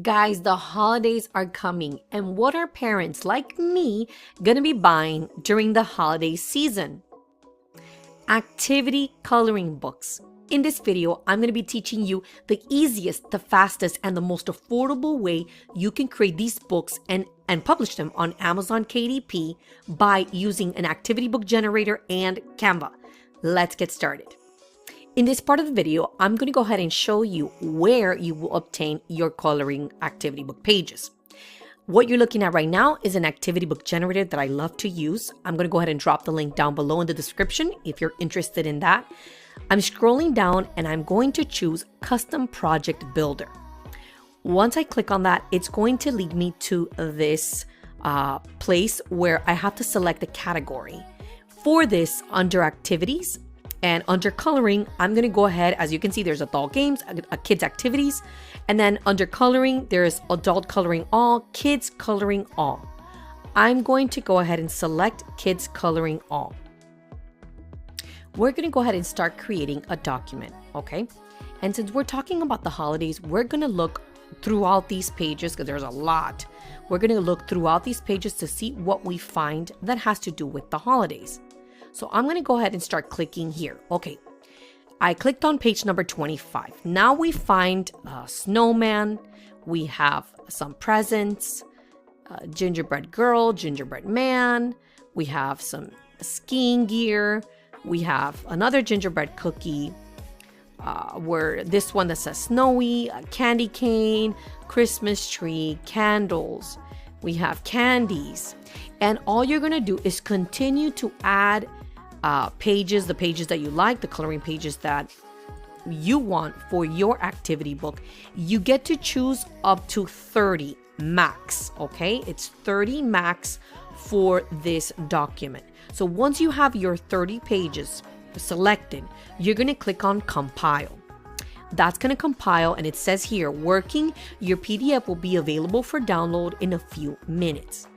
Guys, the holidays are coming, and what are parents like me gonna be buying during the holiday season? Activity coloring books. In this video, I'm gonna be teaching you the easiest, the fastest, and the most affordable way you can create these books and publish them on Amazon KDP by using an activity book generator and Canva. Let's get started. In this part of the video, I'm going to go ahead and show you where you will obtain your coloring activity book pages. What you're looking at right now is an activity book generator that I love to use. I'm going to go ahead and drop the link down below in the description if you're interested in that. I'm scrolling down and I'm going to choose Custom Project Builder. Once I click on that, it's going to lead me to this place where I have to select a category. For this, under Activities, and under coloring, I'm going to go ahead. As you can see, there's adult games, kids activities. And then under coloring, there's adult coloring all, kids coloring all. I'm going to go ahead and select kids coloring all. We're going to go ahead and start creating a document, okay? And since we're talking about the holidays, we're going to look throughout these pages because there's a lot. We're going to look throughout these pages to see what we find that has to do with the holidays. So I'm going to go ahead and start clicking here. Okay, I clicked on page number 25. Now we find a snowman. We have some presents, gingerbread girl, gingerbread man. We have some skiing gear. We have another gingerbread cookie, where this one that says snowy, a candy cane, Christmas tree, candles. We have candies. And all you're going to do is continue to add pages, the pages that you like, the coloring pages that you want for your activity book. You get to choose up to 30 max, okay? It's 30 max for this document. So once you have your 30 pages selected, you're going to click on compile. That's going to compile, and it says here, working, your PDF will be available for download in a few minutes.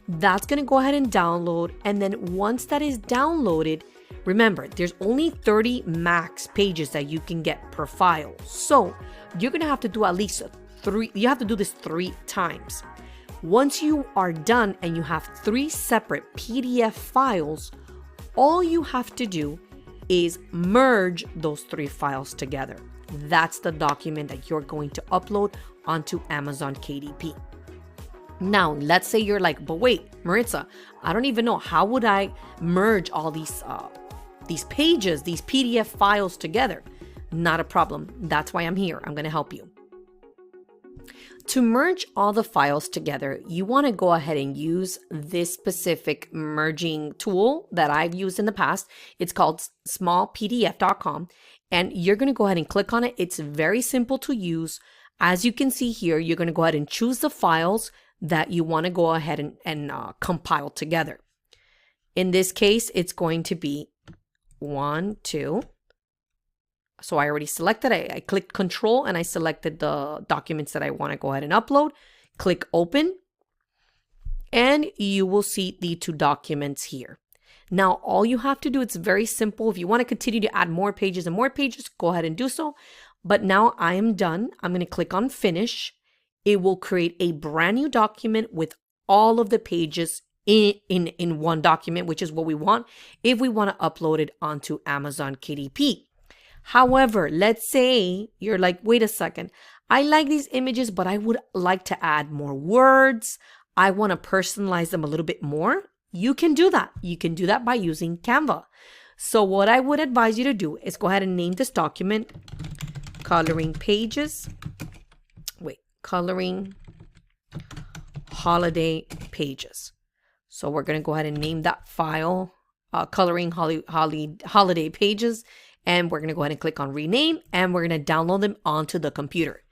That's going to go ahead and download. And then once that is downloaded, remember, there's only 30 max pages that you can get per file. So you're going to have to do at least you have to do this 3 times. Once you are done and you have 3 separate PDF files, all you have to do is merge those 3 files together. That's the document that you're going to upload onto Amazon KDP. Now, let's say you're like, but wait, Maritza, I don't even know, how would I merge all these pages, these PDF files together? Not a problem. That's why I'm here. I'm going to help you. To merge all the files together, you want to go ahead and use this specific merging tool that I've used in the past. It's called smallpdf.com, and you're going to go ahead and click on it. It's very simple to use. As you can see here, you're going to go ahead and choose the files that you want to go ahead and compile together. In this case, it's going to be 1, 2. So I already selected, I clicked control and I selected the documents that I want to go ahead and upload. Click open and you will see the 2 documents here. Now, all you have to do, it's very simple. If you want to continue to add more pages and more pages, go ahead and do so. But now I am done. I'm going to click on finish. It will create a brand new document with all of the pages in one document, which is what we want if we want to upload it onto Amazon KDP. However, let's say you're like, wait a second, I like these images, but I would like to add more words. I want to personalize them a little bit more. You can do that. You can do that by using Canva. So what I would advise you to do is go ahead and name this document Coloring Pages. Coloring Holiday Pages. So we're going to go ahead and name that file Coloring Holiday Pages. And we're going to go ahead and click on rename, and we're going to download them onto the computer.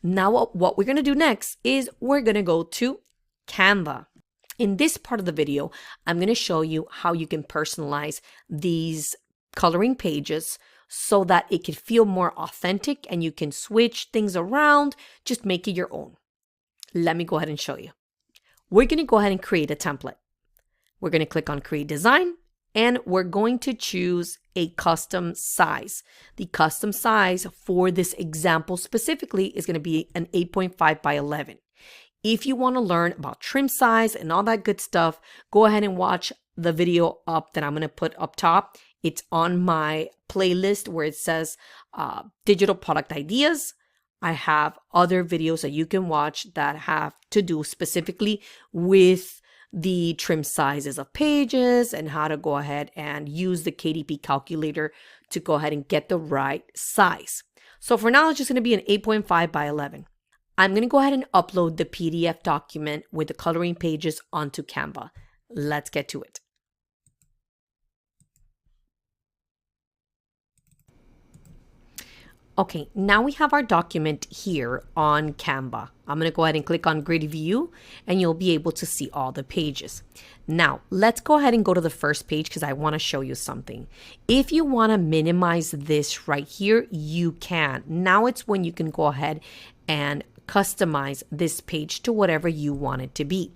Now, what we're going to do next is we're going to go to Canva. In this part of the video, I'm going to show you how you can personalize these coloring pages so that it can feel more authentic and you can switch things around, just make it your own. Let me go ahead and show you. We're going to go ahead and create a template. We're going to click on Create Design, And we're going to choose a custom size. The custom size for this example specifically is going to be an 8.5 by 11. If you want to learn about trim size and all that good stuff, go ahead and watch the video up that I'm going to put up top. It's on my playlist where it says digital product ideas. I have other videos that you can watch that have to do specifically with the trim sizes of pages and how to go ahead and use the KDP calculator to go ahead and get the right size. So for now, it's just going to be an 8.5 by 11. I'm going to go ahead and upload the PDF document with the coloring pages onto Canva. Let's get to it. Okay, now we have our document here on Canva. I'm going to go ahead and click on Grid View and you'll be able to see all the pages. Now, let's go ahead and go to the first page because I want to show you something. If you want to minimize this right here, you can. Now it's when you can go ahead and customize this page to whatever you want it to be.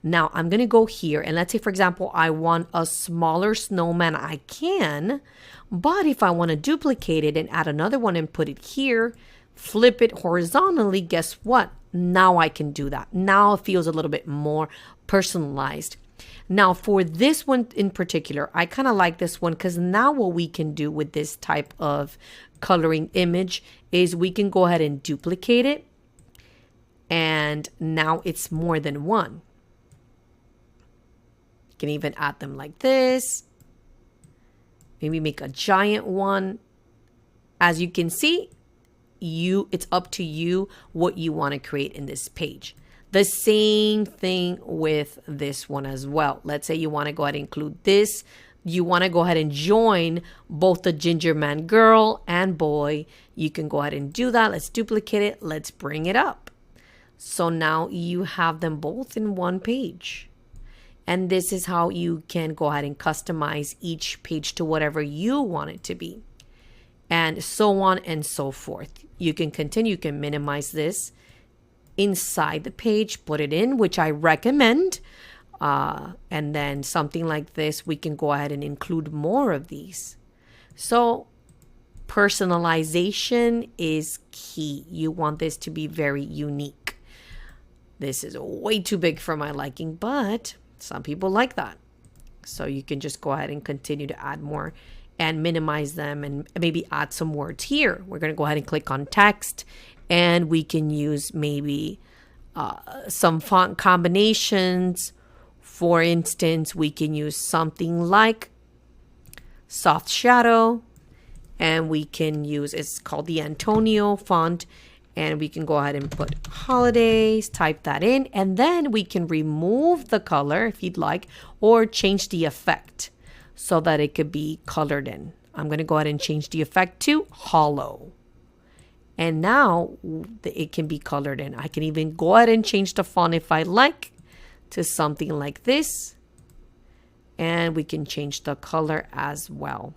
Now I'm going to go here and let's say, for example, I want a smaller snowman. I can, but if I want to duplicate it and add another one and put it here, flip it horizontally, guess what? Now I can do that. Now it feels a little bit more personalized. Now for this one in particular, I kind of like this one because now what we can do with this type of coloring image is we can go ahead and duplicate it. And now it's more than one. You can even add them like this. Maybe make a giant one. As you can see, it's up to you what you want to create in this page. The same thing with this one as well. Let's say you want to go ahead and include this. You want to go ahead and join both the ginger man girl and boy. You can go ahead and do that. Let's duplicate it. Let's bring it up. So now you have them both in one page. And this is how you can go ahead and customize each page to whatever you want it to be. And so on and so forth. You can continue, you can minimize this inside the page, put it in, which I recommend. And then something like this, we can go ahead and include more of these. So personalization is key. You want this to be very unique. This is way too big for my liking, but some people like that. So you can just go ahead and continue to add more and minimize them and maybe add some words here. We're going to go ahead and click on text and we can use maybe some font combinations. For instance, we can use something like soft shadow and we can use, it's called the Antonio font. And we can go ahead and put holidays, type that in, and then we can remove the color if you'd like, or change the effect so that it could be colored in. I'm going to go ahead and change the effect to hollow. And now it can be colored in. I can even go ahead and change the font if I like to something like this. And we can change the color as well.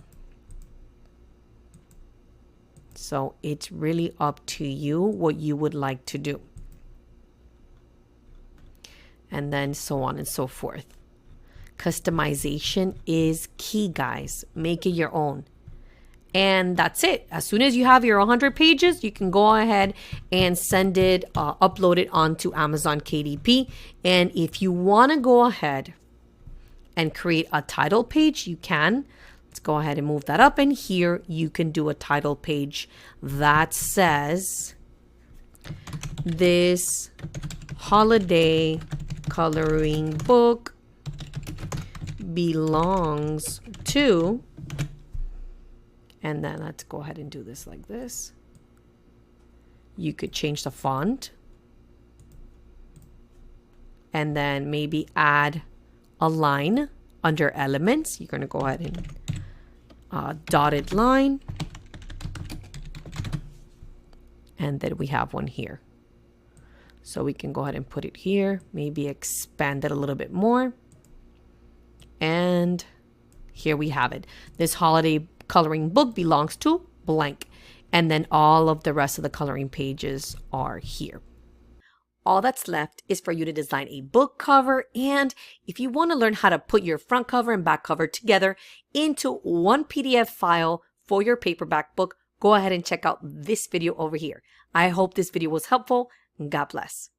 So it's really up to you what you would like to do. And then so on and so forth. Customization is key, guys. Make it your own. And that's it. As soon as you have your 100 pages, you can go ahead and send it, upload it onto Amazon KDP. And if you want to go ahead and create a title page, you can. Let's go ahead and move that up. And here you can do a title page that says, this holiday coloring book belongs to, and then let's go ahead and do this like this. You could change the font and then maybe add a line under elements. You're going to go ahead and dotted line. And then we have one here. So we can go ahead and put it here, maybe expand it a little bit more. And here we have it. This holiday coloring book belongs to blank. And then all of the rest of the coloring pages are here. all that's left is for you to design a book cover. And if you want to learn how to put your front cover and back cover together into one PDF file for your paperback book, go ahead and check out this video over here. I hope this video was helpful. God bless.